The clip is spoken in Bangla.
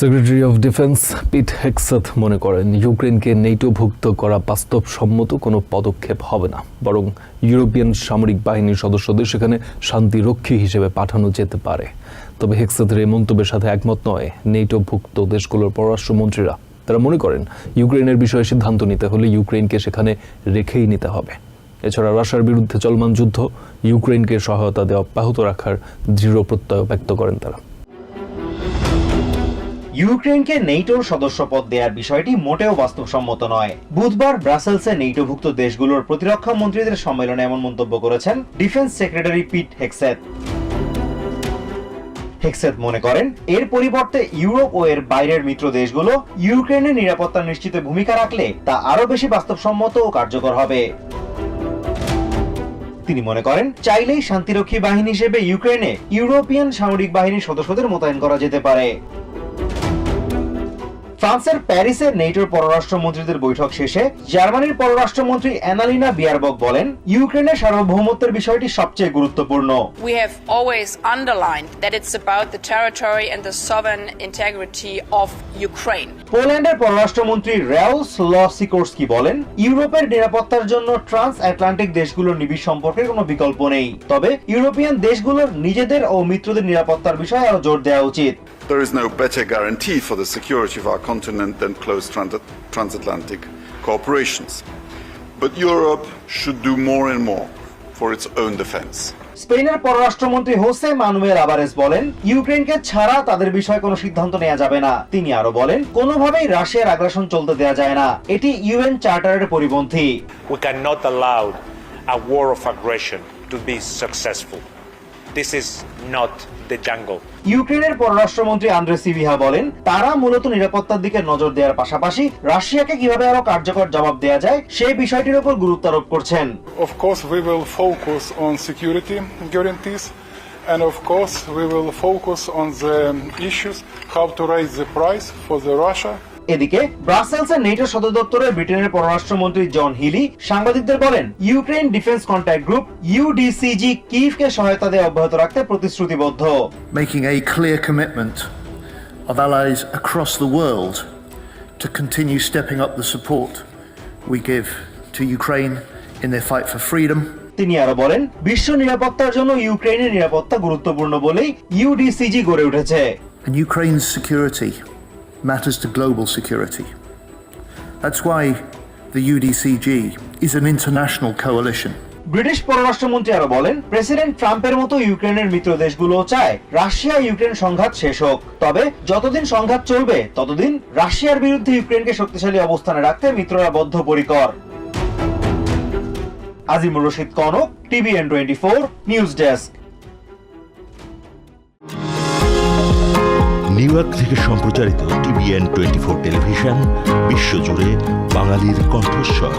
Secretary of Defense Pete Hegseth মনে করেন ইউক্রেনকে নেটোভুক্ত করা বাস্তবসম্মত কোনো পদক্ষেপ হবে না, বরং ইউরোপিয়ান সামরিক বাহিনীর সদস্যদের সেখানে শান্তিরক্ষী হিসেবে পাঠানো যেতে পারে। তবে হেগসেথের এই মন্তব্যের সাথে একমত নয় নেটোভুক্ত দেশগুলোর পররাষ্ট্রমন্ত্রীরা। তারা মনে করেন ইউক্রেনের বিষয়ে সিদ্ধান্ত নিতে হলে ইউক্রেনকে সেখানে রেখেই নিতে হবে। এছাড়া রাশিয়ার বিরুদ্ধে চলমান যুদ্ধ ইউক্রেনকে সহায়তা দেওয়া অব্যাহত রাখার দৃঢ় প্রত্যয় ব্যক্ত করেন তারা। ইউক্রেনকে নেটোর সদস্যপদ দেওয়ার বিষয়টি মোটেও বাস্তবসম্মত নয়। বুধবার ব্রাসেলসে নেটোভুক্ত দেশগুলোর প্রতিরক্ষা মন্ত্রীদের সম্মেলনে এমন মন্তব্য করেছেন ডিফেন্স সেক্রেটারি পিট হেগসেথ। হেগসেথ মনে করেন এর পরিবর্তে ইউরোপ ও এর বাইরের মিত্র দেশগুলো ইউক্রেনের নিরাপত্তা নিশ্চিতে ভূমিকা রাখলে তা আরো বেশি বাস্তবসম্মত ও কার্যকর হবে। তিনি মনে করেন চাইলেই শান্তিরক্ষী বাহিনী হিসেবে ইউক্রেনে ইউরোপিয়ান সামরিক বাহিনীর সদস্যদের মোতায়েন করা যেতে পারে। ফ্রান্সের প্যারিসে নেটোর পররাষ্ট্রমন্ত্রীদের বৈঠক শেষে জার্মানির পররাষ্ট্রমন্ত্রী অ্যানালিনা বিয়ারবক বলেন, ইউক্রেনের সার্বভৌমত্বের বিষয়টি সবচেয়ে গুরুত্বপূর্ণ। We have always underlined that it's about the territory and the sovereign integrity of Ukraine. পোল্যান্ডের পররাষ্ট্রমন্ত্রী রাউলস সিকোরস্কি বলেন, ইউরোপের নিরাপত্তার জন্য ট্রান্স আটলান্টিক দেশগুলোর নিবিড় সম্পর্কের কোনো বিকল্প নেই। তবে ইউরোপিয়ান দেশগুলোর নিজেদের ও মিত্রদের নিরাপত্তার বিষয়ে আরো জোর দেওয়া উচিত। There is no better guarantee for the security of our continent than close transatlantic cooperations. But Europe should do more and more for its own defense. স্পেনের পররাষ্ট্রমন্ত্রী হোসে মানুয়েল আবারেস বলেন, ইউক্রেনকে ছাড়া তাদের বিষয়ে কোনো সিদ্ধান্ত নেওয়া যাবে না। তিনি আরো বলেন, কোনোভাবেই রাশিয়ার আগ্রাসন চলতে দেওয়া যায় না, এটি ইউএন চার্টারের পরিপন্থী। We cannot allow a war of aggression to be successful. This is not the jungle. ইউক্রেনের পররাষ্ট্রমন্ত্রী আন্দ্রে সিভিহা বলেন, তারা মূলত নিরাপত্তার দিকে নজর দেওয়ার পাশাপাশি রাশিয়াকে কিভাবে আরো কার্যকর জবাব দেওয়া যায় সেই বিষয়টির উপর গুরুত্ব আরোপ করছেন। Of course we will focus on security guarantees and of course we will focus on the issues how to raise the price for the Russia. এদিকে ব্রাসেলসের নেটো সদর দপ্তরের ব্রিটেনের পররাষ্ট্রমন্ত্রী জন হিলি সাংবাদিকদের বলেন, ইউক্রেন ডিফেন্স কন্ট্যাক্ট গ্রুপ ইউডিসিজি কিভকে সহায়তা দেওয়া অব্যাহত রাখতে প্রতিশ্রুতিবদ্ধ। Making a clear commitment of allies across the world to continue stepping up the support we give to Ukraine in their fight for freedom. তিনি আরো বলেন, বিশ্ব নিরাপত্তার জন্য ইউক্রেনের নিরাপত্তা গুরুত্বপূর্ণ বলেই ইউডিসিজি গড়ে উঠেছে। And Ukraine's security matters to global security. That's why the UDCG is an international coalition. British পররাষ্ট্রমন্ত্রী আরো বলেন, প্রেসিডেন্ট ট্রাম্পের মতো ইউক্রেনের মিত্র দেশগুলো চায় রাশিয়া ইউক্রেন সংঘাত শেষ হোক। তবে যতদিন সংঘাত চলবে ততদিন রাশিয়ার বিরুদ্ধে ইউক্রেনকে শক্তিশালী অবস্থানে রাখতে মিত্ররা বদ্ধপরিকর। Azimur Rashid Kanak, TVN 24 news desk. New York থেকে সম্প্রচারিত TVN 24 টেলিভিশন বিশ্বজুড়ে বাঙালির কণ্ঠস্বর।